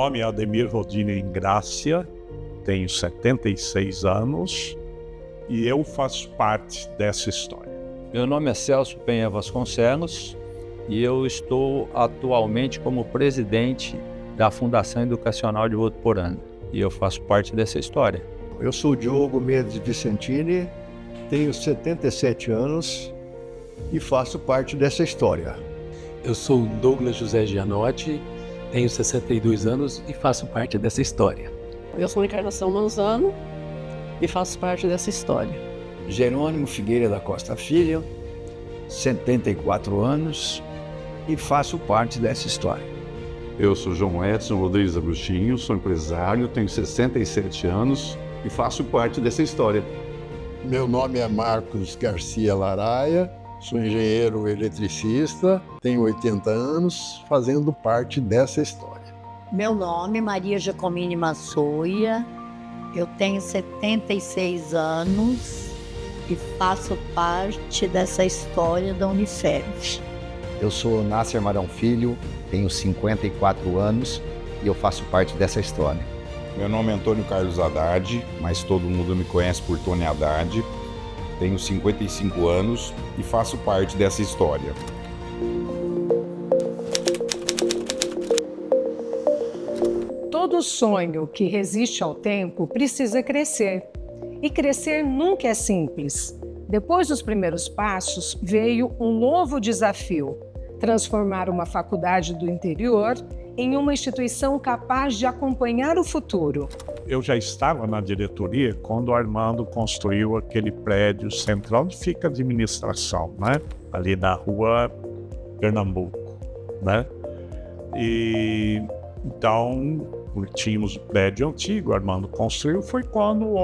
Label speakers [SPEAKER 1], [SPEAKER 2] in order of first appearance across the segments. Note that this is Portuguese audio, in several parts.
[SPEAKER 1] nome é Ademir Rodinei Ingrácia, tenho 76 anos e eu faço parte dessa história.
[SPEAKER 2] Meu nome é Celso Penha Vasconcelos e eu estou atualmente como presidente da Fundação Educacional de Votuporanga e eu faço parte dessa história.
[SPEAKER 3] Eu sou Diogo Mendes Vicentini, tenho 77 anos e faço parte dessa história.
[SPEAKER 4] Eu sou Douglas José Gianotti, tenho 62 anos e faço parte dessa história.
[SPEAKER 5] Eu sou Encarnação Manzano e faço parte dessa história.
[SPEAKER 6] Jerônimo Figueira da Costa Filho, 74 anos e faço parte dessa história.
[SPEAKER 7] Eu sou João Edson Rodrigues Agostinho, sou empresário, tenho 67 anos e faço parte dessa história.
[SPEAKER 8] Meu nome é Marcos Garcia Laraia, sou engenheiro eletricista, tenho 80 anos, fazendo parte dessa história.
[SPEAKER 9] Meu nome é Maria Giacomini Massoia, eu tenho 76 anos e faço parte dessa história da Unifed.
[SPEAKER 10] Eu sou Nasser Marão Filho, tenho 54 anos e eu faço parte dessa história.
[SPEAKER 11] Meu nome é Antônio Carlos Haddad, mas todo mundo me conhece por Tony Haddad. Tenho 55 anos e faço parte dessa história.
[SPEAKER 12] Todo sonho que resiste ao tempo precisa crescer. E crescer nunca é simples. Depois dos primeiros passos, veio um novo desafio: transformar uma faculdade do interior em uma instituição capaz de acompanhar o futuro.
[SPEAKER 1] Eu já estava na diretoria quando o Armando construiu aquele prédio central onde fica a administração, né? Ali na rua Pernambuco, né? E então tínhamos o prédio antigo, o Armando construiu, foi quando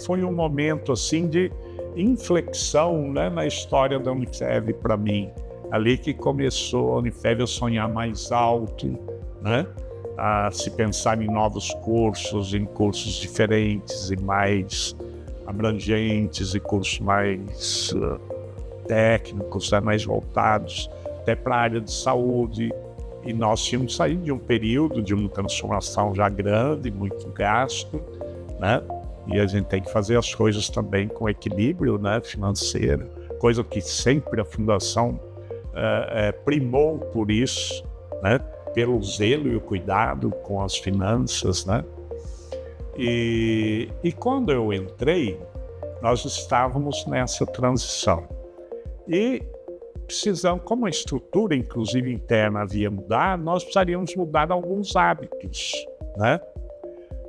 [SPEAKER 1] foi um momento assim de inflexão, né, na história da Unifed para mim. Ali que começou a Unifed a sonhar mais alto, né? A se pensar em novos cursos, em cursos diferentes e mais abrangentes e cursos mais técnicos, né, mais voltados até para a área de saúde. E nós tínhamos saído de um período de uma transformação já grande, muito gasto, né? E a gente tem que fazer as coisas também com equilíbrio, né, financeiro, coisa que sempre a Fundação primou por isso, né? Pelo zelo e o cuidado com as finanças, né? E quando eu entrei, nós estávamos nessa transição. E precisamos, como a estrutura, inclusive interna, havia mudado, nós precisaríamos mudar alguns hábitos, né?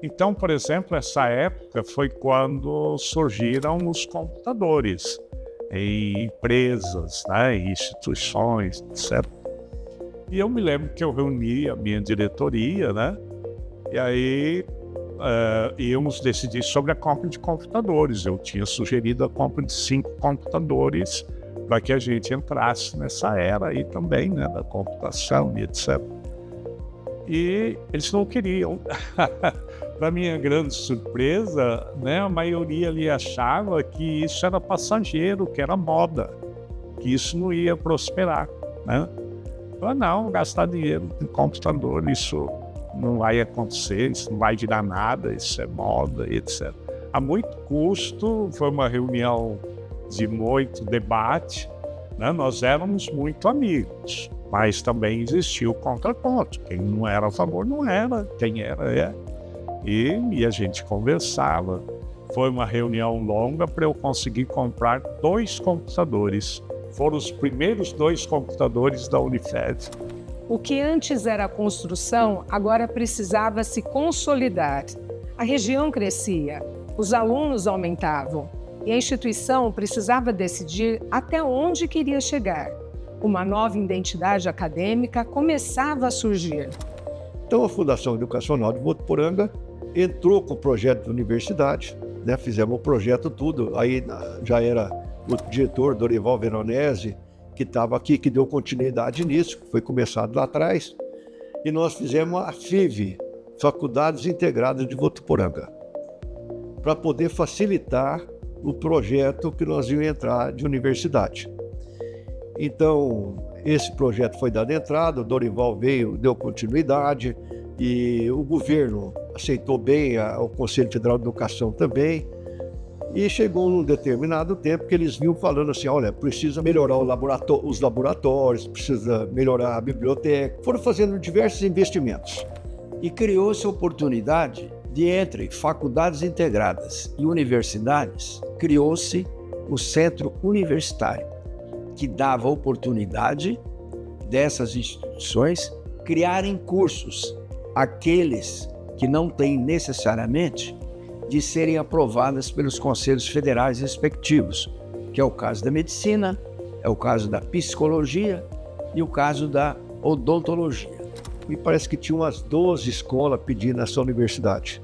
[SPEAKER 1] Então, por exemplo, essa época foi quando surgiram os computadores em empresas, né, em instituições, etc. E eu me lembro que eu reuni a minha diretoria, né? E aí íamos decidir sobre a compra de computadores. Eu tinha sugerido a compra de 5 computadores para que a gente entrasse nessa era aí também, né, da computação e etc. E eles não queriam. Para minha grande surpresa, né, a maioria ali achava que isso era passageiro, que era moda, que isso não ia prosperar, né? Não, gastar dinheiro em computador, isso não vai acontecer, isso não vai virar nada, isso é moda, etc. A muito custo, foi uma reunião de muito debate, né? Nós éramos muito amigos, mas também existia o contraponto. Quem não era a favor não era, quem era é. E a gente conversava. Foi uma reunião longa para eu conseguir comprar 2 computadores. Foram os primeiros 2 computadores da Unifed.
[SPEAKER 12] O que antes era construção, agora precisava se consolidar. A região crescia, os alunos aumentavam e a instituição precisava decidir até onde queria chegar. Uma nova identidade acadêmica começava a surgir.
[SPEAKER 3] Então a Fundação Educacional de Votuporanga entrou com o projeto da universidade, né? Fizemos o projeto tudo, aí já era o diretor Dorival Veronese, que estava aqui, que deu continuidade nisso, que foi começado lá atrás, e nós fizemos a FIV, Faculdades Integradas de Votuporanga, para poder facilitar o projeto que nós íamos entrar de universidade. Então, esse projeto foi dado entrada, o Dorival veio, deu continuidade, e o governo aceitou bem, o Conselho Federal de Educação também, e chegou num determinado tempo que eles vinham falando assim, olha, precisa melhorar os laboratórios, precisa melhorar a biblioteca. Foram fazendo diversos investimentos.
[SPEAKER 6] E criou-se a oportunidade de, entre faculdades integradas e universidades, criou-se o Centro Universitário, que dava a oportunidade dessas instituições criarem cursos, aqueles que não têm necessariamente de serem aprovadas pelos conselhos federais respectivos, que é o caso da medicina, é o caso da psicologia e o caso da odontologia.
[SPEAKER 3] Me parece que tinha umas 12 escolas pedindo essa universidade.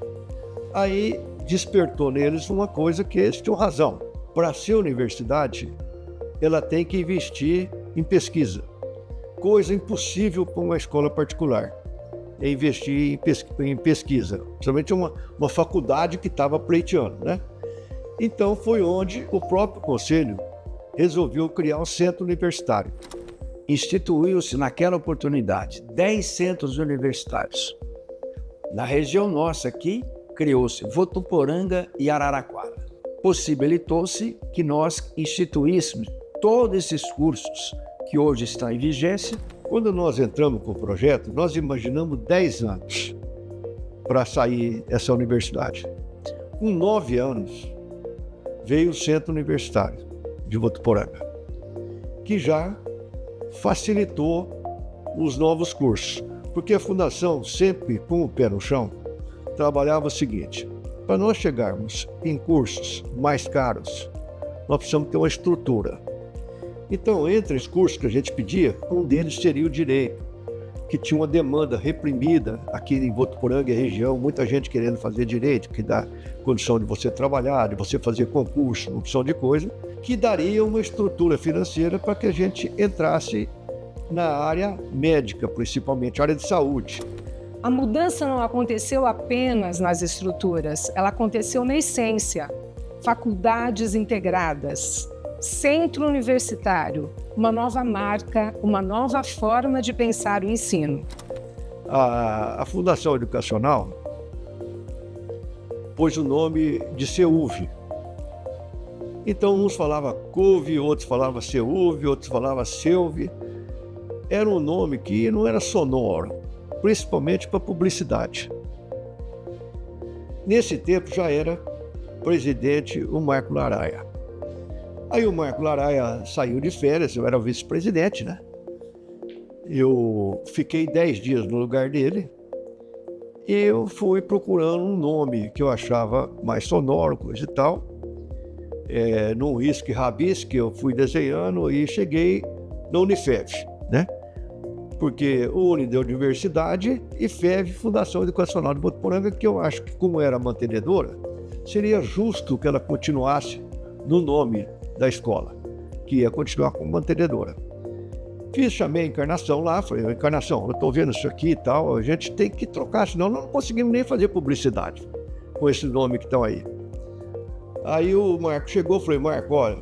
[SPEAKER 3] Aí despertou neles uma coisa que eles tinham razão. Para ser universidade, ela tem que investir em pesquisa. Coisa impossível para uma escola particular. É investir em pesquisa, principalmente uma faculdade que estava pleiteando, né? Então foi onde o próprio conselho resolveu criar um centro universitário.
[SPEAKER 6] Instituiu-se naquela oportunidade 10 centros universitários. Na região nossa aqui, criou-se Votuporanga e Araraquara. Possibilitou-se que nós instituíssemos todos esses cursos que hoje estão em vigência.
[SPEAKER 3] Quando nós entramos com o projeto, nós imaginamos 10 anos para sair essa universidade. Com 9 anos, veio o Centro Universitário de Votuporanga, que já facilitou os novos cursos, porque a Fundação, sempre com o pé no chão, trabalhava o seguinte: para nós chegarmos em cursos mais caros, nós precisamos ter uma estrutura. Então, entre os cursos que a gente pedia, um deles seria o direito, que tinha uma demanda reprimida aqui em Votuporanga e região, muita gente querendo fazer direito, que dá condição de você trabalhar, de você fazer concurso, uma opção de coisa, que daria uma estrutura financeira para que a gente entrasse na área médica, principalmente, área de saúde.
[SPEAKER 12] A mudança não aconteceu apenas nas estruturas, ela aconteceu na essência. Faculdades integradas, centro universitário, uma nova marca, uma nova forma de pensar o ensino.
[SPEAKER 3] A Fundação Educacional pôs o nome de CEUV. Então, uns falavam CUV, outros falavam CEUV, outros falavam CEUV. Era um nome que não era sonoro, principalmente para publicidade. Nesse tempo já era presidente o Marco Laraia. Aí o Marco Laraia saiu de férias, eu era o vice-presidente, né? Eu fiquei 10 dias no lugar dele e eu fui procurando um nome que eu achava mais sonoro, coisa e tal. No risque rabisque eu fui desenhando e cheguei na Unifev, né? Porque o Uni deu Universidade e FEV, Fundação Educacional de Votuporanga, que eu acho que, como era mantenedora, seria justo que ela continuasse no nome da escola, que ia continuar como mantenedora. Chamei a Encarnação lá, falei, Encarnação, eu estou vendo isso aqui e tal, a gente tem que trocar, senão não conseguimos nem fazer publicidade com esse nome que estão aí. Aí o Marco chegou, falei, Marco, olha,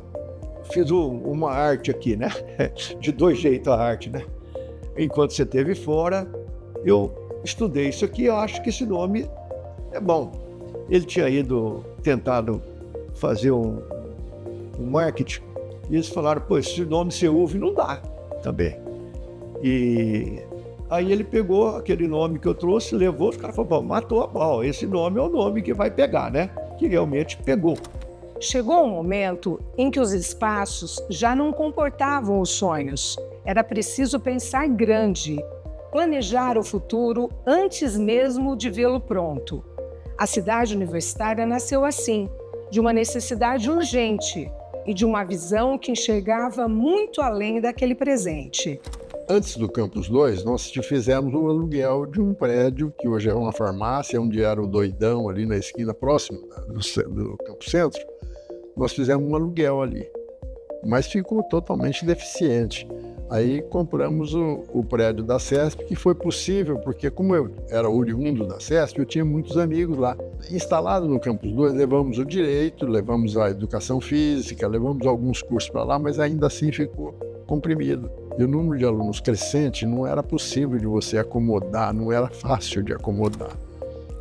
[SPEAKER 3] fiz uma arte aqui, né? De 2 jeitos a arte, né? Enquanto você esteve fora, eu estudei isso aqui, eu acho que esse nome é bom. Ele tinha tentado fazer um marketing, e eles falaram, pô, esse nome CEUV não dá também. E aí ele pegou aquele nome que eu trouxe, levou, os caras falaram, matou a pau, esse nome é o nome que vai pegar, né? Que realmente pegou.
[SPEAKER 12] Chegou um momento em que os espaços já não comportavam os sonhos. Era preciso pensar grande, planejar o futuro antes mesmo de vê-lo pronto. A cidade universitária nasceu assim, de uma necessidade urgente e de uma visão que enxergava muito além daquele presente.
[SPEAKER 8] Antes do Campus 2, nós fizemos um aluguel de um prédio, que hoje é uma farmácia, onde era o Doidão, ali na esquina próxima do Campus Centro. Nós fizemos um aluguel ali, mas ficou totalmente deficiente. Aí compramos o prédio da CESP, que foi possível, porque como eu era oriundo da CESP, eu tinha muitos amigos lá. Instalado no Campus 2, levamos o direito, levamos a educação física, levamos alguns cursos para lá, mas ainda assim ficou comprimido. E o número de alunos crescente não era possível de você acomodar, não era fácil de acomodar.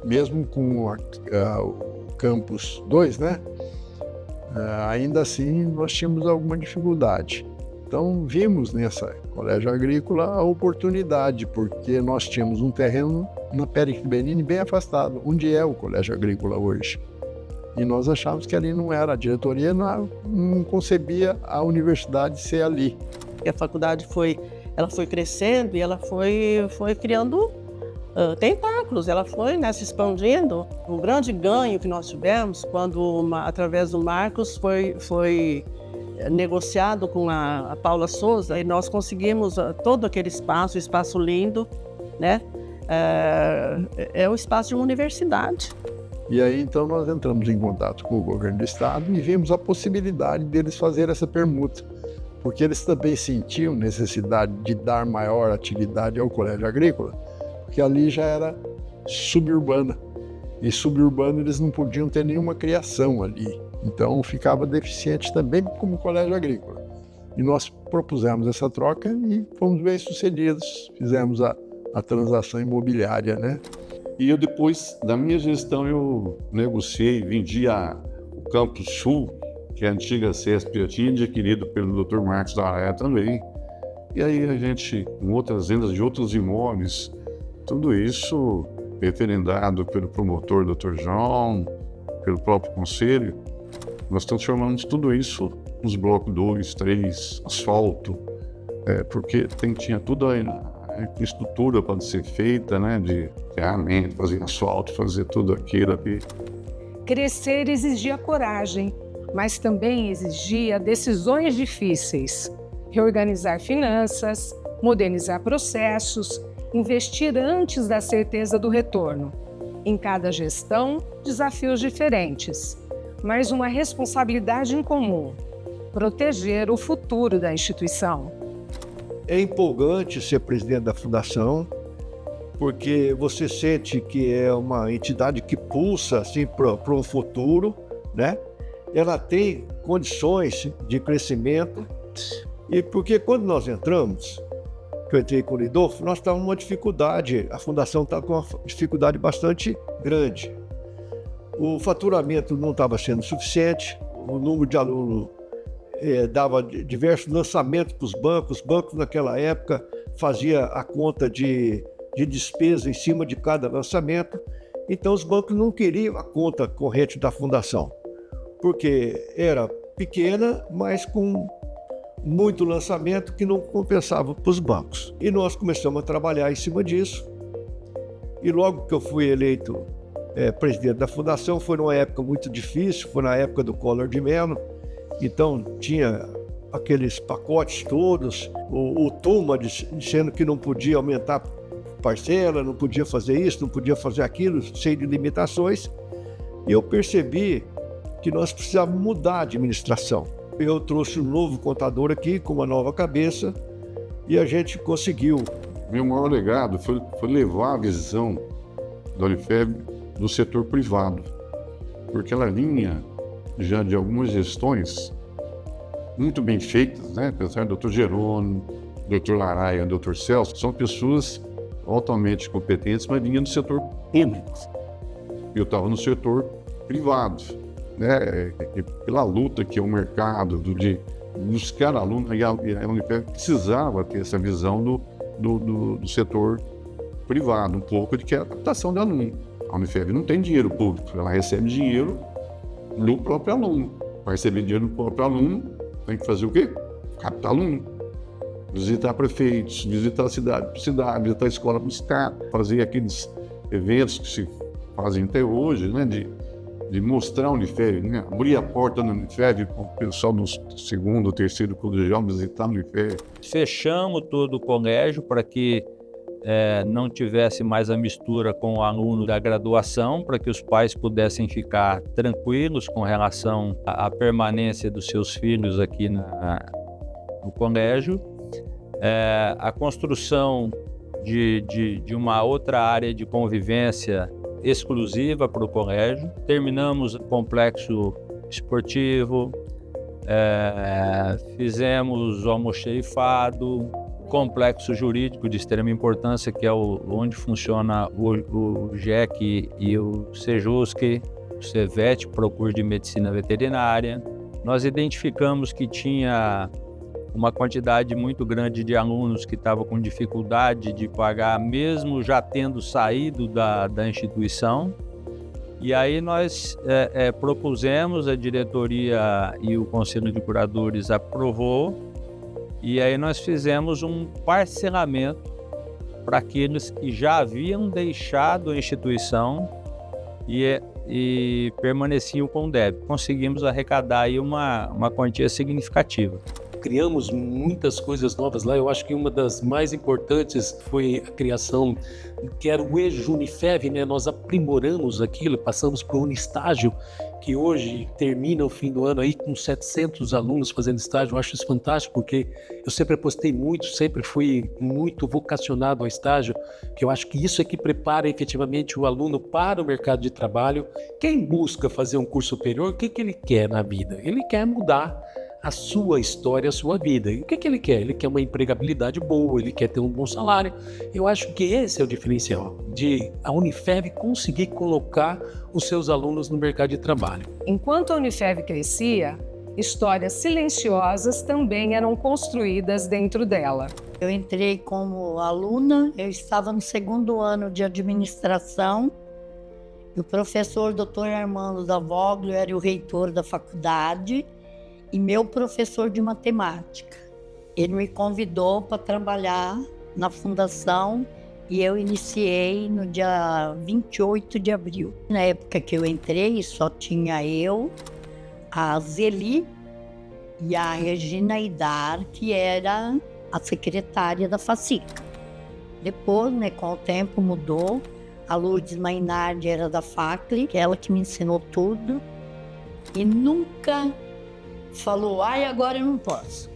[SPEAKER 8] Mesmo com o Campus 2, né? Ainda assim nós tínhamos alguma dificuldade. Então vimos nessa colégio agrícola a oportunidade, porque nós tínhamos um terreno na Périx Benini bem afastado, onde é o colégio agrícola hoje. E nós achávamos que ali não era, a diretoria não concebia a universidade ser ali.
[SPEAKER 5] E a faculdade foi crescendo e ela foi criando tentáculos, ela foi, né, se expandindo. O grande ganho que nós tivemos quando, através do Marcos, foi negociado com a Paula Souza, e nós conseguimos todo aquele espaço lindo, né? É o espaço de uma universidade.
[SPEAKER 8] E aí, então, nós entramos em contato com o governo do estado e vimos a possibilidade deles fazer essa permuta, porque eles também sentiam necessidade de dar maior atividade ao colégio agrícola, porque ali já era suburbana, e suburbano eles não podiam ter nenhuma criação ali. Então ficava deficiente também como colégio agrícola. E nós propusemos essa troca e fomos bem sucedidos. Fizemos a transação imobiliária, né?
[SPEAKER 7] E eu depois da minha gestão eu negociei, vendi o Campus Sul, que é a antiga CESP, eu tinha adquirido pelo Dr. Marcos da Araia também. E aí a gente, com outras vendas de outros imóveis, tudo isso referendado pelo promotor Dr. João, pelo próprio conselho, nós transformamos tudo isso nos blocos 2, 3, asfalto, porque tinha toda a infraestrutura para ser feita, né, de ferramenta, fazer asfalto, fazer tudo aquilo ali.
[SPEAKER 12] Crescer exigia coragem, mas também exigia decisões difíceis. Reorganizar finanças, modernizar processos, investir antes da certeza do retorno. Em cada gestão, desafios diferentes, mas uma responsabilidade em comum: proteger o futuro da instituição.
[SPEAKER 3] É empolgante ser presidente da fundação, porque você sente que é uma entidade que pulsa assim, para um futuro, né? Ela tem condições de crescimento, e porque quando nós entramos, que eu entrei com o Lidolfo, nós estávamos numa dificuldade, a fundação estava com uma dificuldade bastante grande. O faturamento não estava sendo suficiente, o número de alunos dava diversos lançamentos para os bancos. Os bancos naquela época faziam a conta de despesa em cima de cada lançamento, então os bancos não queriam a conta corrente da fundação, porque era pequena, mas com muito lançamento que não compensava para os bancos. E nós começamos a trabalhar em cima disso, e logo que eu fui eleito presidente da fundação, foi numa época muito difícil, foi na época do Collor de Mello, então tinha aqueles pacotes todos, o Tuma dizendo que não podia aumentar parcela, não podia fazer isso, não podia fazer aquilo, cheio de limitações, e eu percebi que nós precisávamos mudar a administração. Eu trouxe um novo contador aqui, com uma nova cabeça, e a gente conseguiu.
[SPEAKER 7] Meu maior legado foi levar a visão da Unifeb do setor privado, porque ela vinha já de algumas gestões muito bem feitas, né? Apesar do Dr. Jerônimo, Dr. Laraia, Dr. Celso, são pessoas altamente competentes, mas vinham do setor público. Eu estava no setor privado, né? Pela luta que é o mercado de buscar alunos, e a Unifeb precisava ter essa visão do setor privado, um pouco de que é a captação de aluno. A Unifeb não tem dinheiro público, ela recebe dinheiro do próprio aluno. Para receber dinheiro do próprio aluno, tem que fazer o quê? Captar aluno. Visitar prefeitos, visitar a cidade, visitar a escola por estado, fazer aqueles eventos que se fazem até hoje, né, de mostrar a Unifeb, né, abrir a porta da Unifeb para o pessoal no segundo, terceiro colegial visitar a Unifeb.
[SPEAKER 2] Fechamos todo o colégio para que não tivesse mais a mistura com o aluno da graduação, para que os pais pudessem ficar tranquilos com relação à permanência dos seus filhos aqui no colégio. A construção de uma outra área de convivência exclusiva para o colégio. Terminamos o complexo esportivo, fizemos o almoxerifado, complexo jurídico de extrema importância, que é onde funciona o GEC e o SEJUSC, o CEVET, para o curso de Medicina Veterinária. Nós identificamos que tinha uma quantidade muito grande de alunos que estavam com dificuldade de pagar, mesmo já tendo saído da instituição. E aí nós propusemos, a diretoria e o Conselho de Curadores aprovou, e aí nós fizemos um parcelamento para aqueles que já haviam deixado a instituição e permaneciam com o débito. Conseguimos arrecadar aí uma quantia significativa.
[SPEAKER 4] Criamos muitas coisas novas lá. Eu acho que uma das mais importantes foi a criação, que era o eixo Unifev, né? Nós aprimoramos aquilo, passamos para o Unistágio, que hoje termina o fim do ano aí com 700 alunos fazendo estágio. Eu acho isso fantástico, porque eu sempre apostei muito, sempre fui muito vocacionado ao estágio, que eu acho que isso é que prepara efetivamente o aluno para o mercado de trabalho. Quem busca fazer um curso superior, o que ele quer na vida? Ele quer mudar a sua história, a sua vida. E o que ele quer? Ele quer uma empregabilidade boa, ele quer ter um bom salário. Eu acho que esse é o diferencial, de a Unifev conseguir colocar os seus alunos no mercado de trabalho.
[SPEAKER 12] Enquanto a Unifev crescia, histórias silenciosas também eram construídas dentro dela.
[SPEAKER 9] Eu entrei como aluna, eu estava no 2º ano de administração, e o professor Dr. Armando Davoglio era o reitor da faculdade, e meu professor de matemática. Ele me convidou para trabalhar na fundação e eu iniciei no dia 28 de abril. Na época que eu entrei, só tinha eu, a Zeli e a Regina Idar, que era a secretária da FACICA. Depois, com o tempo, mudou. A Lourdes Mainardi era da FACLI, que é ela que me ensinou tudo. E nunca falou, agora eu não posso.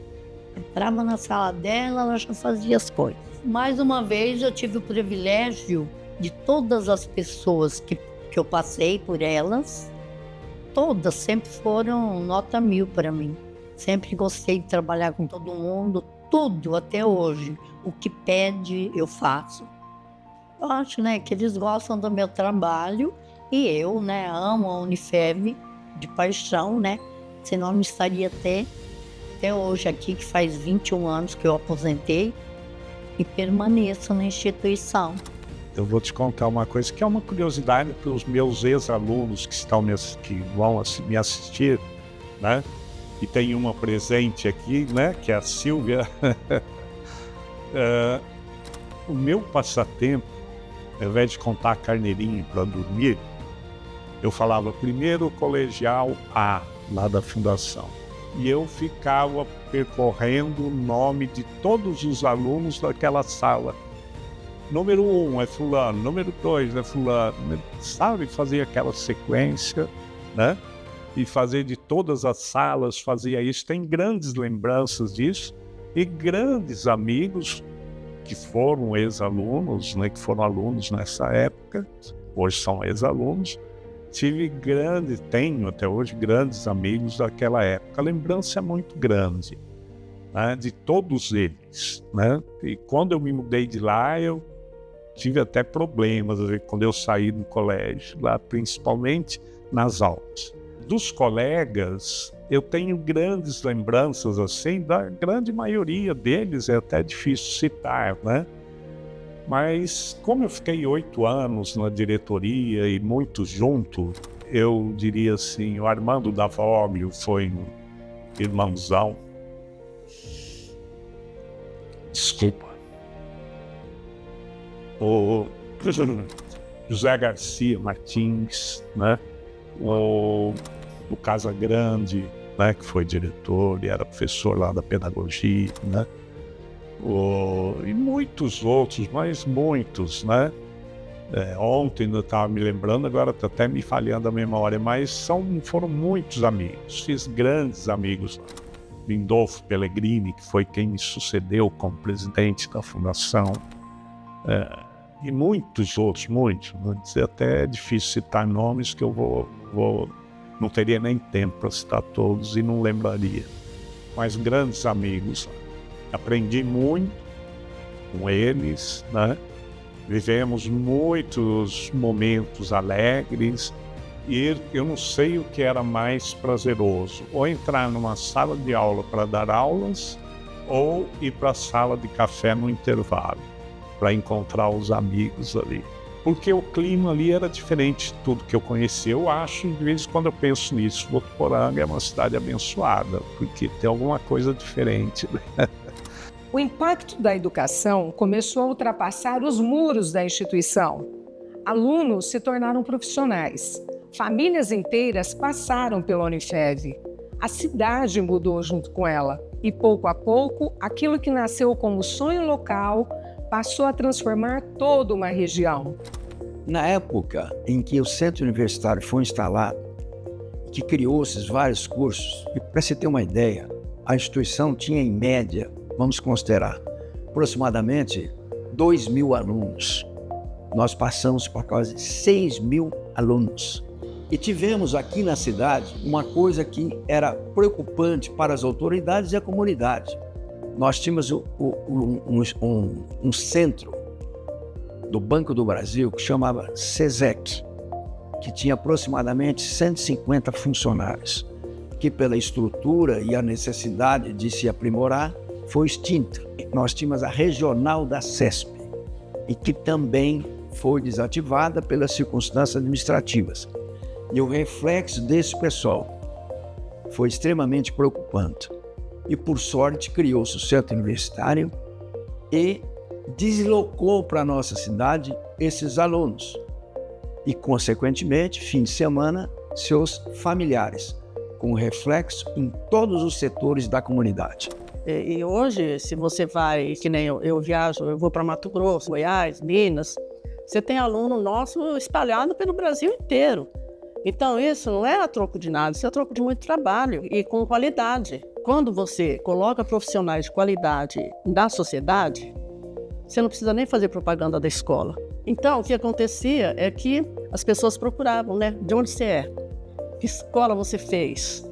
[SPEAKER 9] Entrava na sala dela, ela já fazia as coisas. Mais uma vez, eu tive o privilégio de todas as pessoas que eu passei por elas, todas sempre foram nota 1000 para mim. Sempre gostei de trabalhar com todo mundo, tudo até hoje. O que pede, eu faço. Eu acho, que eles gostam do meu trabalho e eu, amo a Unifev de paixão, Senão não estaria até hoje aqui, que faz 21 anos que eu aposentei e permaneço na instituição.
[SPEAKER 1] Eu vou te contar uma coisa que é uma curiosidade para os meus ex-alunos que vão me assistir, E tem uma presente aqui, que é a Silvia. O meu passatempo, ao invés de contar carneirinho para dormir, eu falava primeiro colegial A, lá da fundação. E eu ficava percorrendo o nome de todos os alunos daquela sala. Número 1 é fulano, número 2 é fulano, sabe? Fazia aquela sequência, E fazer de todas as salas, fazia isso. Tem grandes lembranças disso. E grandes amigos que foram ex-alunos, que foram alunos nessa época, hoje são ex-alunos. Tenho até hoje grandes amigos daquela época. A lembrança é muito grande, de todos eles, E quando eu me mudei de lá, eu tive até problemas quando eu saí do colégio, lá principalmente nas aulas. Dos colegas, eu tenho grandes lembranças assim, da grande maioria deles é até difícil citar, Mas, como eu fiquei 8 anos na diretoria e muito junto, eu diria assim, o Armando Davoglio foi um irmãozão. Desculpa. O José Garcia Martins, o Casagrande, que foi diretor e era professor lá da pedagogia, e muitos outros, mas muitos, Ontem eu estava me lembrando, agora está até me falhando a memória, mas foram muitos amigos, fiz grandes amigos lá. Lindolfo Pellegrini, que foi quem me sucedeu como presidente da fundação, e muitos outros, até é difícil citar nomes que eu não teria nem tempo para citar todos e não lembraria, mas grandes amigos lá. Aprendi muito, com eles, né? Vivemos muitos momentos alegres e eu não sei o que era mais prazeroso, ou entrar numa sala de aula para dar aulas ou ir para a sala de café no intervalo para encontrar os amigos ali. Porque o clima ali era diferente de tudo que eu conheci. Eu acho, de vez em quando eu penso nisso, Votuporanga é uma cidade abençoada, porque tem alguma coisa diferente.
[SPEAKER 12] O impacto da educação começou a ultrapassar os muros da instituição. Alunos se tornaram profissionais. Famílias inteiras passaram pela Unifev. A cidade mudou junto com ela. E, pouco a pouco, aquilo que nasceu como sonho local passou a transformar toda uma região.
[SPEAKER 6] Na época em que o centro universitário foi instalado, que criou-se vários cursos, e para se ter uma ideia, a instituição tinha em média, vamos considerar, aproximadamente 2.000 alunos. Nós passamos por quase 6.000 alunos. E tivemos aqui na cidade uma coisa que era preocupante para as autoridades e a comunidade. Nós tínhamos um centro do Banco do Brasil que chamava SESEC, que tinha aproximadamente 150 funcionários, que pela estrutura e a necessidade de se aprimorar foi extinta. Nós tínhamos a regional da CESP, e que também foi desativada pelas circunstâncias administrativas. E o reflexo desse pessoal foi extremamente preocupante. E, por sorte, criou-se o centro universitário e deslocou para a nossa cidade esses alunos. E, consequentemente, fim de semana, seus familiares, com reflexo em todos os setores da comunidade.
[SPEAKER 5] E hoje, se você vai, que nem eu viajo, eu vou para Mato Grosso, Goiás, Minas, você tem aluno nosso espalhado pelo Brasil inteiro. Então, isso não é a troco de nada, isso é a troco de muito trabalho e com qualidade. Quando você coloca profissionais de qualidade na sociedade, você não precisa nem fazer propaganda da escola. Então, o que acontecia é que as pessoas procuravam, né? De onde você é? Que escola você fez?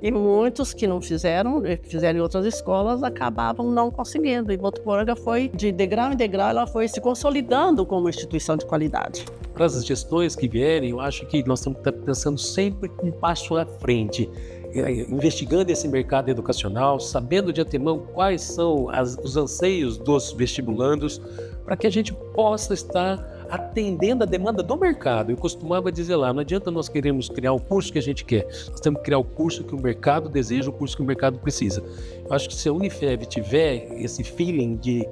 [SPEAKER 5] E muitos que não fizeram em outras escolas, acabavam não conseguindo. E Votuporanga foi, de degrau em degrau, ela foi se consolidando como instituição de qualidade.
[SPEAKER 4] Para as gestões que vierem, eu acho que nós temos que estar pensando sempre um passo à frente, investigando esse mercado educacional, sabendo de antemão quais são os anseios dos vestibulandos, para que a gente possa estar atendendo a demanda do mercado. Eu costumava dizer lá, não adianta nós queremos criar o curso que a gente quer, nós temos que criar o curso que o mercado deseja, o curso que o mercado precisa. Eu acho que se a Unifev tiver esse feeling de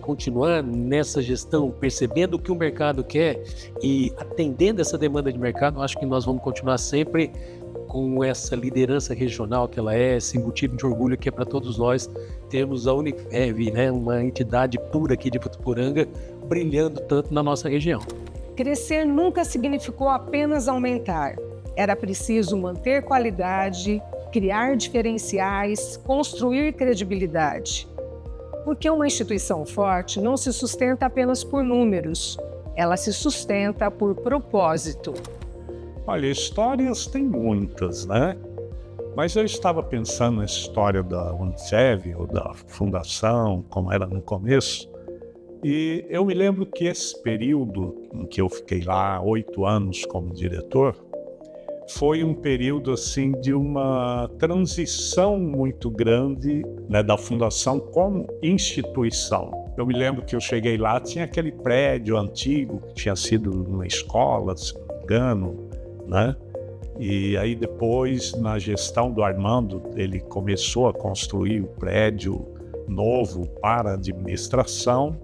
[SPEAKER 4] continuar nessa gestão, percebendo o que o mercado quer e atendendo essa demanda de mercado, eu acho que nós vamos continuar sempre com essa liderança regional que ela é, esse motivo de orgulho que é para todos nós termos a Unifev, né, uma entidade pura aqui de Votuporanga, brilhando tanto na nossa região.
[SPEAKER 12] Crescer nunca significou apenas aumentar. Era preciso manter qualidade, criar diferenciais, construir credibilidade. Porque uma instituição forte não se sustenta apenas por números, ela se sustenta por propósito.
[SPEAKER 1] Olha, histórias tem muitas, né? Mas eu estava pensando nessa história da Unifev, ou da fundação, como era no começo, e eu me lembro que esse período em que eu fiquei lá 8 anos como diretor, foi um período assim de uma transição muito grande, né, da fundação como instituição. Eu me lembro que eu cheguei lá, tinha aquele prédio antigo que tinha sido uma escola, se não me engano, né? E aí depois, na gestão do Armando, ele começou a construir o prédio novo para a administração,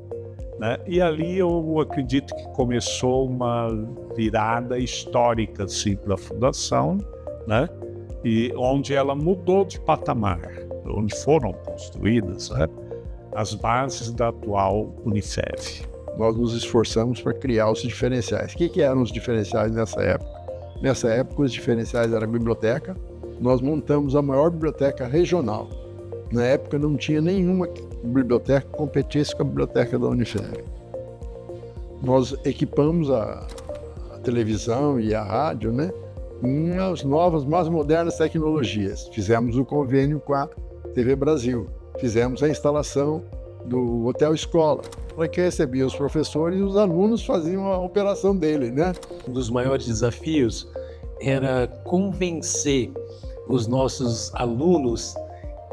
[SPEAKER 1] né? E ali eu acredito que começou uma virada histórica assim, para a fundação, né? E onde ela mudou de patamar, onde foram construídas, né, as bases da atual Unifev.
[SPEAKER 8] Nós nos esforçamos para criar os diferenciais. O que eram os diferenciais nessa época? Nessa época, os diferenciais eram a biblioteca. Nós montamos a maior biblioteca regional. Na época, não tinha nenhuma biblioteca que competisse com a biblioteca da Unifev. Nós equipamos a televisão e a rádio, né, com as novas, mais modernas tecnologias. Fizemos o convênio com a TV Brasil. Fizemos a instalação do Hotel Escola, para que recebia os professores e os alunos faziam a operação dele, né?
[SPEAKER 4] Um dos maiores desafios era convencer os nossos alunos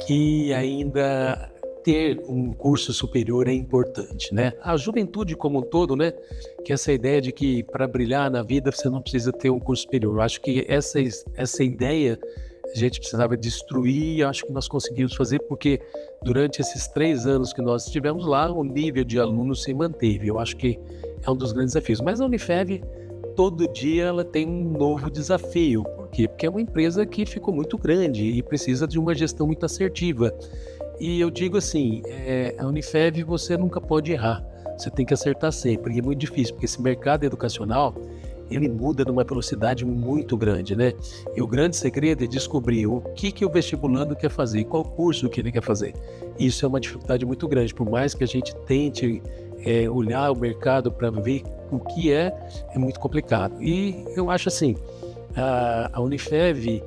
[SPEAKER 4] que ainda ter um curso superior é importante, né? A juventude como um todo, né? Que essa ideia de que para brilhar na vida você não precisa ter um curso superior. Eu acho que essa ideia a gente precisava destruir e acho que nós conseguimos fazer porque durante esses 3 anos que nós estivemos lá, o nível de alunos se manteve. Eu acho que é um dos grandes desafios. Mas a Unifev, todo dia ela tem um novo desafio. Por quê? Porque é uma empresa que ficou muito grande e precisa de uma gestão muito assertiva. E eu digo assim, a Unifev você nunca pode errar, você tem que acertar sempre, e é muito difícil, porque esse mercado educacional, ele muda numa velocidade muito grande, né? E o grande segredo é descobrir o que o vestibulando quer fazer, qual curso que ele quer fazer. Isso é uma dificuldade muito grande, por mais que a gente tente olhar o mercado para ver o que é muito complicado. E eu acho assim, a Unifev,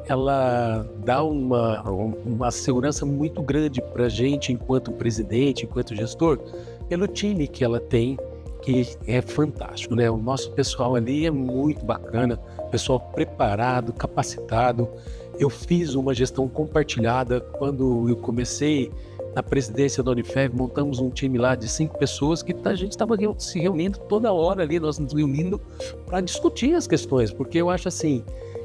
[SPEAKER 4] ela dá uma segurança muito grande para a gente, enquanto presidente, enquanto gestor, pelo time que ela tem, que é fantástico, né? O nosso pessoal ali é muito bacana, pessoal preparado, capacitado. Eu fiz uma gestão compartilhada quando eu comecei na presidência da Unifev, montamos um time lá de 5 pessoas que a gente estava se reunindo toda hora ali, nós nos reunindo para discutir as questões, porque eu acho assim,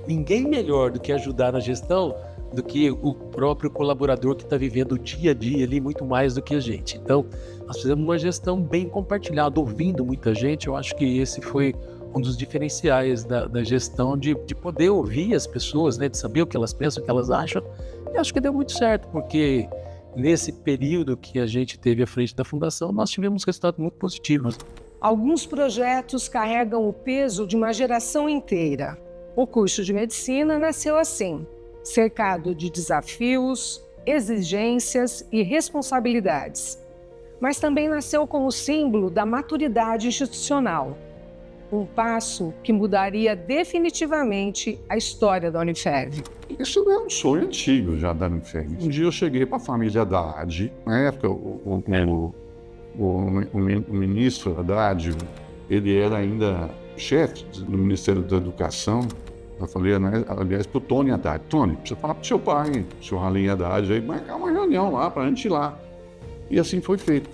[SPEAKER 4] ninguém melhor do que ajudar na gestão do que o próprio colaborador que está vivendo o dia a dia ali muito mais do que a gente. Então, nós fizemos uma gestão bem compartilhada, ouvindo muita gente. Eu acho que esse foi um dos diferenciais da gestão, de poder ouvir as pessoas, né, de saber o que elas pensam, o que elas acham. E acho que deu muito certo, porque nesse período que a gente teve à frente da fundação, nós tivemos resultados muito positivos.
[SPEAKER 12] Alguns projetos carregam o peso de uma geração inteira. O curso de medicina nasceu assim, cercado de desafios, exigências e responsabilidades. Mas também nasceu como símbolo da maturidade institucional. Um passo que mudaria definitivamente a história da Unifev.
[SPEAKER 7] Isso é um sonho antigo já da Unifev. Um dia eu cheguei para a família Haddad, na época o ministro Haddad, ele era ainda chefe do Ministério da Educação. Eu falei, aliás, para o Tony Haddad, Tony, precisa falar para o seu pai, o senhor Halim Haddad, aí marcar uma reunião lá para a gente ir lá. E assim foi feito.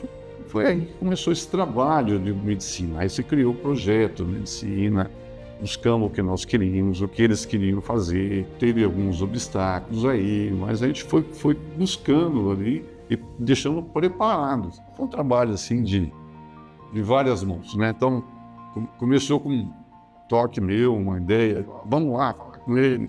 [SPEAKER 7] Foi aí que começou esse trabalho de medicina. Aí se criou o projeto de medicina, buscamos o que nós queríamos, o que eles queriam fazer. Teve alguns obstáculos aí, mas a gente foi buscando ali e deixando preparado. Foi um trabalho assim de várias mãos, né? Então, começou com um toque meu, uma ideia, vamos lá, falar com ele.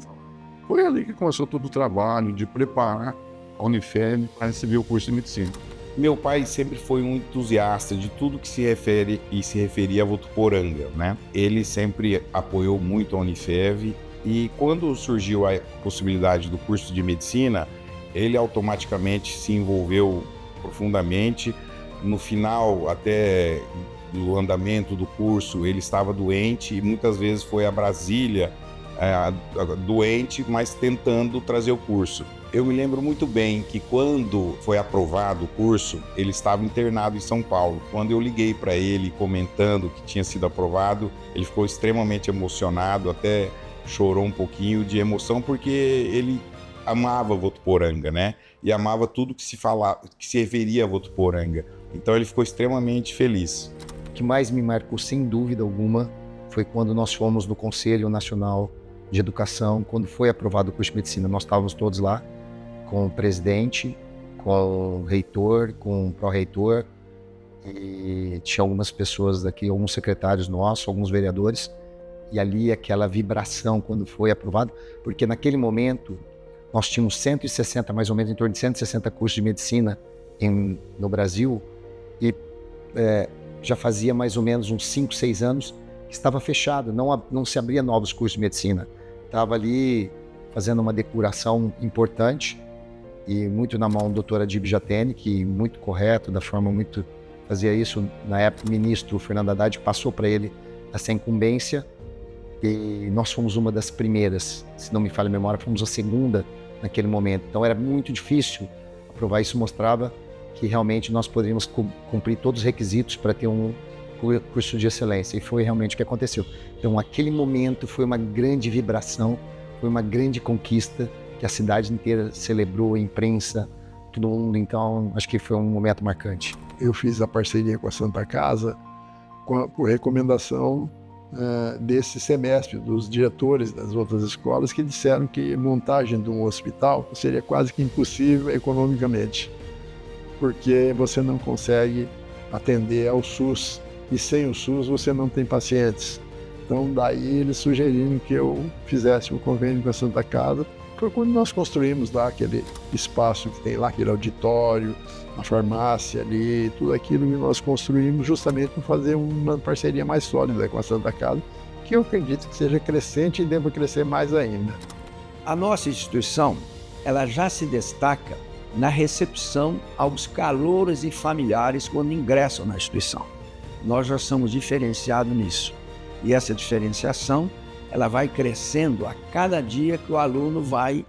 [SPEAKER 7] Foi ali que começou todo o trabalho de preparar a Unifev para receber o curso de medicina.
[SPEAKER 11] Meu pai sempre foi um entusiasta de tudo que se refere e se referia a Votuporanga, né? Ele sempre apoiou muito a Unifev e quando surgiu a possibilidade do curso de medicina, ele automaticamente se envolveu profundamente. No final, até do andamento do curso, ele estava doente e muitas vezes foi a Brasília doente, mas tentando trazer o curso. Eu me lembro muito bem que quando foi aprovado o curso, ele estava internado em São Paulo. Quando eu liguei para ele comentando que tinha sido aprovado, ele ficou extremamente emocionado, até chorou um pouquinho de emoção, porque ele amava Votuporanga, né? E amava tudo que se falava, que se referia a Votuporanga. Então ele ficou extremamente feliz.
[SPEAKER 10] O que mais me marcou, sem dúvida alguma, foi quando nós fomos no Conselho Nacional de Educação, quando foi aprovado o curso de medicina. Nós estávamos todos lá, com o presidente, com o reitor, com o pró-reitor, e tinha algumas pessoas daqui, alguns secretários nossos, alguns vereadores, e ali aquela vibração quando foi aprovado, porque naquele momento nós tínhamos 160, mais ou menos em torno de 160 cursos de medicina no Brasil, e já fazia mais ou menos uns 5, 6 anos que estava fechado, não se abria novos cursos de medicina. Estava ali fazendo uma depuração importante, e muito na mão da doutora Dib Jatene, que muito correto, da forma muito fazia isso. Na época, o ministro Fernando Haddad passou para ele essa incumbência, e nós fomos uma das primeiras, se não me falha a memória, fomos a segunda naquele momento. Então era muito difícil aprovar. Isso mostrava que realmente nós poderíamos cumprir todos os requisitos para ter um curso de excelência, e foi realmente o que aconteceu. Então, aquele momento foi uma grande vibração, foi uma grande conquista que a cidade inteira celebrou, a imprensa, todo mundo. Então, acho que foi um momento marcante.
[SPEAKER 8] Eu fiz a parceria com a Santa Casa por recomendação desse semestre, dos diretores das outras escolas, que disseram que montagem de um hospital seria quase que impossível economicamente, porque você não consegue atender ao SUS, e sem o SUS você não tem pacientes. Então daí eles sugeriram que eu fizesse um convênio com a Santa Casa. Foi quando nós construímos lá aquele espaço que tem lá, aquele auditório, a farmácia ali, tudo aquilo que nós construímos justamente para fazer uma parceria mais sólida com a Santa Casa, que eu acredito que seja crescente e deva crescer mais ainda.
[SPEAKER 6] A nossa instituição, ela já se destaca na recepção aos calouros e familiares quando ingressam na instituição. Nós já somos diferenciados nisso. E essa diferenciação, ela vai crescendo a cada dia que o aluno vai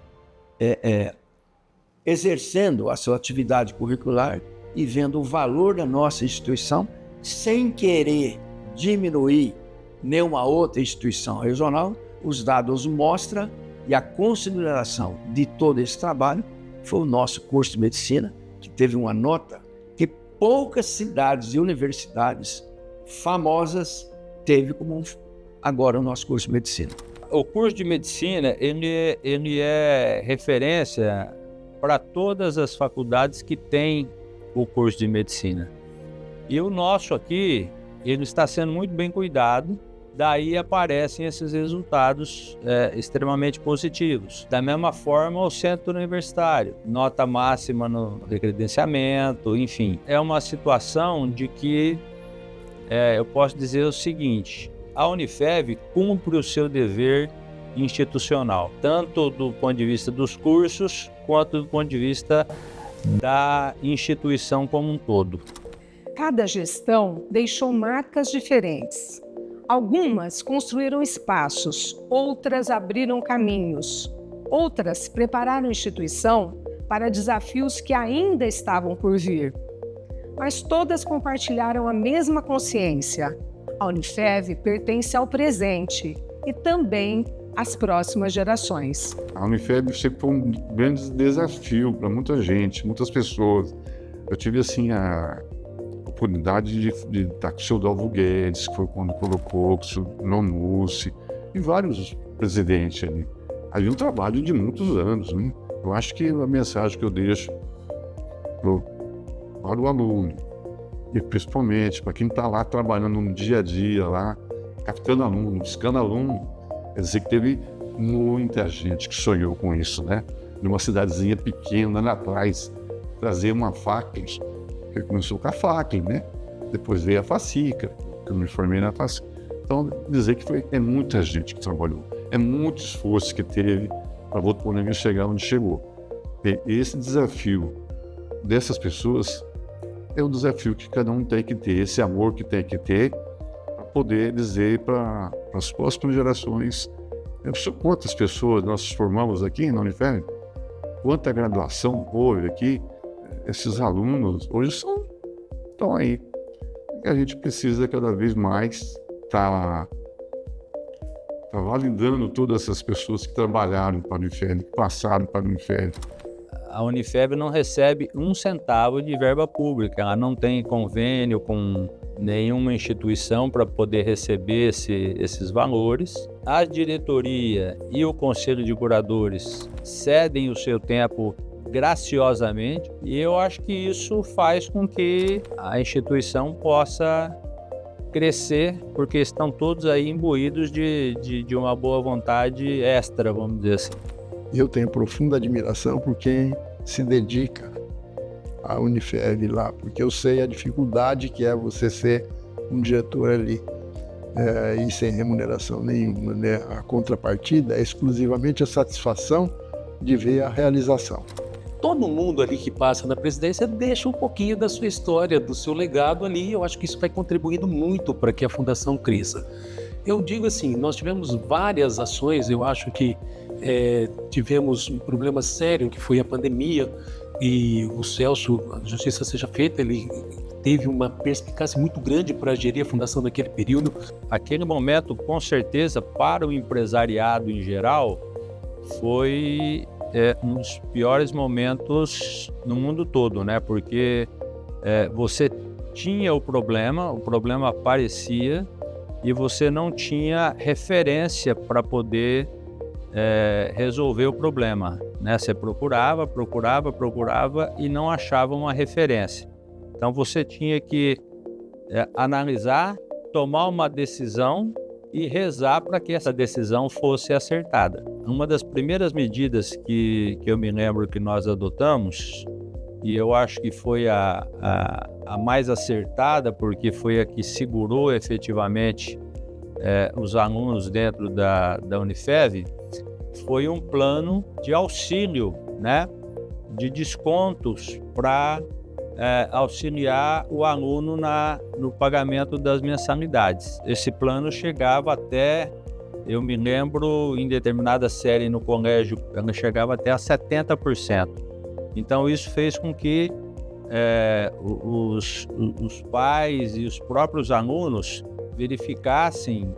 [SPEAKER 6] exercendo a sua atividade curricular e vendo o valor da nossa instituição, sem querer diminuir nenhuma outra instituição regional. Os dados mostram, e a consideração de todo esse trabalho foi o nosso curso de medicina, que teve uma nota que poucas cidades e universidades famosas teve como agora o nosso curso de medicina.
[SPEAKER 2] O curso de medicina, ele é referência para todas as faculdades que têm o curso de medicina. E o nosso aqui, ele está sendo muito bem cuidado, daí aparecem esses resultados extremamente positivos. Da mesma forma, o centro universitário, nota máxima no recredenciamento, enfim. É uma situação de que eu posso dizer o seguinte: a Unifev cumpre o seu dever institucional, tanto do ponto de vista dos cursos, quanto do ponto de vista da instituição como um todo.
[SPEAKER 12] Cada gestão deixou marcas diferentes. Algumas construíram espaços, outras abriram caminhos, outras prepararam a instituição para desafios que ainda estavam por vir. Mas todas compartilharam a mesma consciência. A Unifev pertence ao presente e também às próximas gerações.
[SPEAKER 7] A Unifev sempre foi um grande desafio para muita gente, muitas pessoas. Eu tive assim a oportunidade de estar com o seu Dalvo Guedes, que foi quando colocou, com o seu Nonucci, e vários presidentes ali. Havia um trabalho de muitos anos, né? Eu acho que a mensagem que eu deixo para o aluno, e principalmente para quem está lá trabalhando no dia a dia, lá, captando aluno, buscando aluno, quer dizer que teve muita gente que sonhou com isso, né? Numa cidadezinha pequena lá atrás, trazer uma Faclen, que começou com a Faclen, né? Depois veio a Facica, que eu me formei na Facica. Então, dizer que é muita gente que trabalhou, é muito esforço que teve para Votuporanga chegar onde chegou. E esse desafio dessas pessoas é o desafio que cada um tem que ter, esse amor que tem que ter, para poder dizer para as próximas gerações. Quantas pessoas nós formamos aqui na Unifev? Quanta graduação houve aqui? Esses alunos hoje estão aí. E a gente precisa cada vez mais estar validando todas essas pessoas que trabalharam para a Unifev, que passaram para a Unifev.
[SPEAKER 2] A Unifev não recebe um centavo de verba pública, ela não tem convênio com nenhuma instituição para poder receber esses valores. A diretoria e o conselho de curadores cedem o seu tempo graciosamente, e eu acho que isso faz com que a instituição possa crescer, porque estão todos aí imbuídos de uma boa vontade extra, vamos dizer assim.
[SPEAKER 8] Eu tenho profunda admiração por quem se dedica à Unifev lá, porque eu sei a dificuldade que é você ser um diretor ali e sem remuneração nenhuma, né? A contrapartida é exclusivamente a satisfação de ver a realização.
[SPEAKER 4] Todo mundo ali que passa na presidência deixa um pouquinho da sua história, do seu legado ali. Eu acho que isso vai contribuindo muito para que a Fundação cresça. Eu digo assim, nós tivemos várias ações, eu acho que tivemos um problema sério, que foi a pandemia, e o Celso, a justiça seja feita, ele teve uma perspicácia muito grande para gerir a fundação naquele período.
[SPEAKER 2] Aquele momento, com certeza, para o empresariado em geral, foi um dos piores momentos no mundo todo, né? Porque você tinha o problema aparecia e você não tinha referência para poder resolver o problema, né? Você procurava e não achava uma referência. Então você tinha que analisar, tomar uma decisão e rezar para que essa decisão fosse acertada. Uma das primeiras medidas que eu me lembro que nós adotamos, e eu acho que foi a mais acertada, porque foi a que segurou efetivamente os alunos dentro da Unifev, foi um plano de auxílio, né, de descontos para auxiliar o aluno no pagamento das mensalidades. Esse plano chegava até, eu me lembro, em determinada série no colégio, ela chegava até a 70%. Então isso fez com que os pais e os próprios alunos verificassem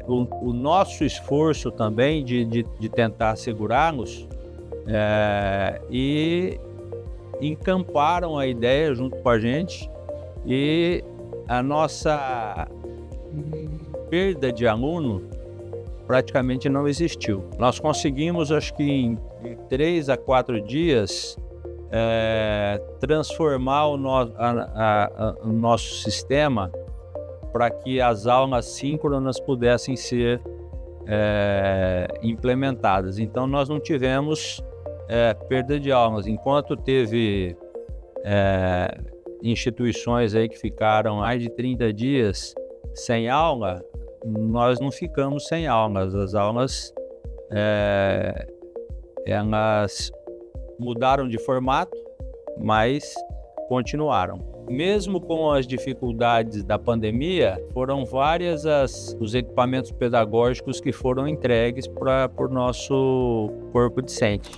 [SPEAKER 2] o nosso esforço também de tentar segurá-los e encamparam a ideia junto com a gente, e a nossa perda de aluno praticamente não existiu. Nós conseguimos, acho que em 3 a 4 dias, transformar o nosso sistema para que as aulas síncronas pudessem ser implementadas. Então nós não tivemos perda de aulas. Enquanto teve instituições aí que ficaram mais de 30 dias sem aula, nós não ficamos sem aulas. As aulas elas mudaram de formato, mas continuaram. Mesmo com as dificuldades da pandemia, foram várias os equipamentos pedagógicos que foram entregues para o nosso corpo docente.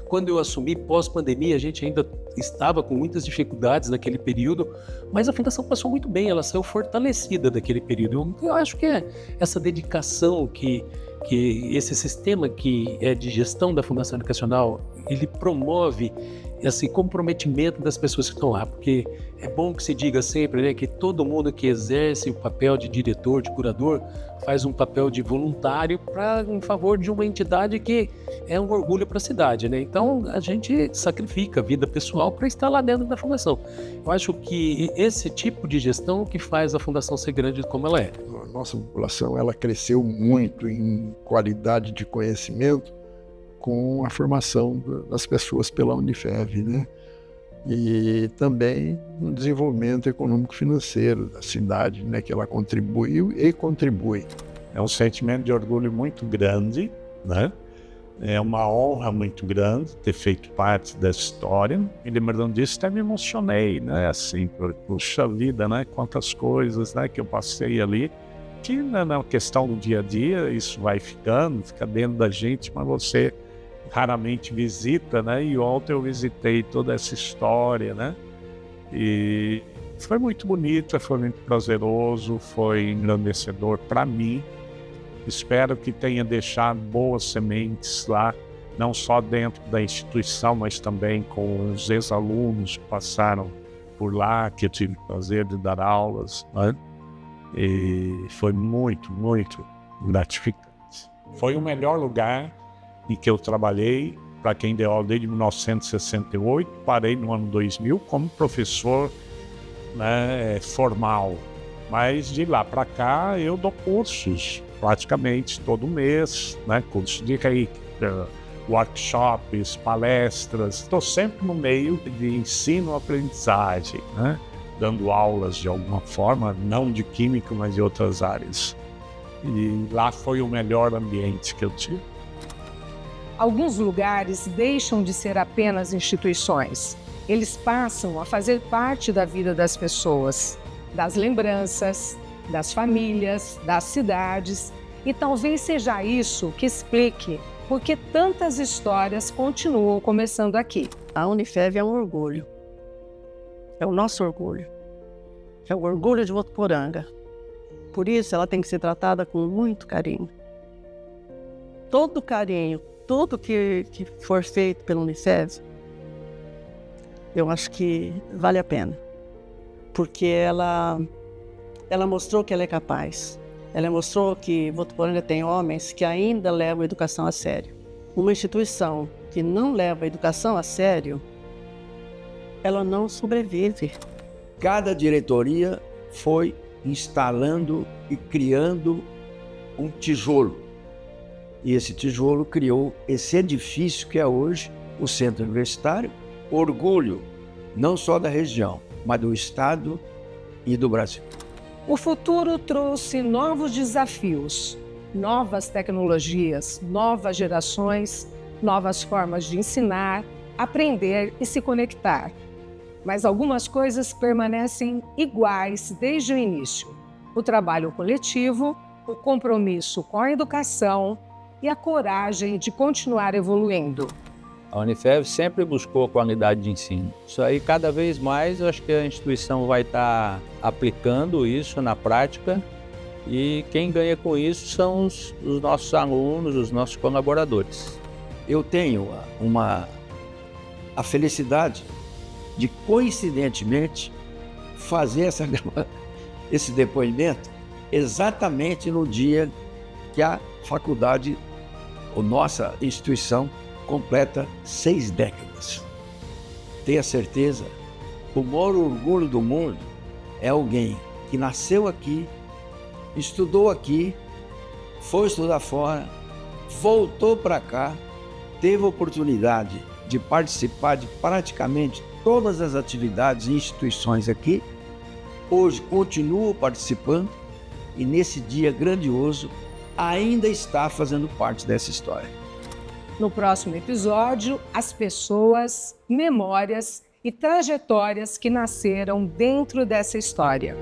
[SPEAKER 4] Quando eu assumi pós-pandemia, a gente ainda estava com muitas dificuldades naquele período, mas a Fundação passou muito bem, ela saiu fortalecida daquele período. Eu acho que essa dedicação que esse sistema que é de gestão da Fundação Educacional, ele promove esse comprometimento das pessoas que estão lá, porque é bom que se diga sempre, né, que todo mundo que exerce o papel de diretor, de curador, faz um papel de voluntário em favor de uma entidade que é um orgulho para a cidade, né? Então a gente sacrifica a vida pessoal para estar lá dentro da fundação. Eu acho que esse tipo de gestão que faz a fundação ser grande como ela é.
[SPEAKER 8] A nossa população, ela cresceu muito em qualidade de conhecimento com a formação das pessoas pela Unifev, né? E também no desenvolvimento econômico-financeiro da cidade, né? Que ela contribuiu e contribui.
[SPEAKER 1] É um sentimento de orgulho muito grande, né? É uma honra muito grande ter feito parte dessa história. E lembrando disso, até me emocionei, né? Assim, puxa vida, né? Quantas coisas, né? Que eu passei ali. Que na questão do dia a dia, isso vai ficando, fica dentro da gente, mas você raramente visita, né? E ontem eu visitei toda essa história, né? E foi muito bonito, foi muito prazeroso, foi engrandecedor para mim. Espero que tenha deixado boas sementes lá, não só dentro da instituição, mas também com os ex-alunos que passaram por lá, que eu tive o prazer de dar aulas, né? E foi muito, muito gratificante. Foi o melhor lugar em que eu trabalhei, para quem deu aula desde 1968, parei no ano 2000 como professor, né, formal. Mas de lá para cá eu dou cursos praticamente todo mês, né, cursos de Reiki, workshops, palestras. Estou sempre no meio de ensino-aprendizagem, né, dando aulas de alguma forma, não de química, mas de outras áreas. E lá foi o melhor ambiente que eu tive.
[SPEAKER 12] Alguns lugares deixam de ser apenas instituições. Eles passam a fazer parte da vida das pessoas, das lembranças, das famílias, das cidades. E talvez seja isso que explique por que tantas histórias continuam começando aqui.
[SPEAKER 5] A Unifev é um orgulho. É o nosso orgulho. É o orgulho de Votuporanga. Por isso, ela tem que ser tratada com muito carinho. Todo carinho, tudo que for feito pela Unifev, eu acho que vale a pena. Porque ela mostrou que ela é capaz. Ela mostrou que Votuporanga tem homens que ainda levam a educação a sério. Uma instituição que não leva a educação a sério, ela não sobrevive.
[SPEAKER 6] Cada diretoria foi instalando e criando um tijolo. E esse tijolo criou esse edifício que é hoje o Centro Universitário, orgulho não só da região, mas do Estado e do Brasil.
[SPEAKER 12] O futuro trouxe novos desafios, novas tecnologias, novas gerações, novas formas de ensinar, aprender e se conectar. Mas algumas coisas permanecem iguais desde o início: o trabalho coletivo, o compromisso com a educação e a coragem de continuar evoluindo.
[SPEAKER 2] A Unifev sempre buscou qualidade de ensino. Isso aí, cada vez mais, eu acho que a instituição vai estar aplicando isso na prática, e quem ganha com isso são os nossos alunos, os nossos colaboradores.
[SPEAKER 6] Eu tenho a felicidade de, coincidentemente, fazer esse depoimento exatamente no dia que a faculdade, ou nossa instituição, completa 6 décadas. Tenha certeza, o maior orgulho do mundo é alguém que nasceu aqui, estudou aqui, foi estudar fora, voltou para cá, teve a oportunidade de participar de praticamente todas as atividades e instituições aqui, hoje continua participando e nesse dia grandioso ainda está fazendo parte dessa história.
[SPEAKER 12] No próximo episódio, as pessoas, memórias e trajetórias que nasceram dentro dessa história.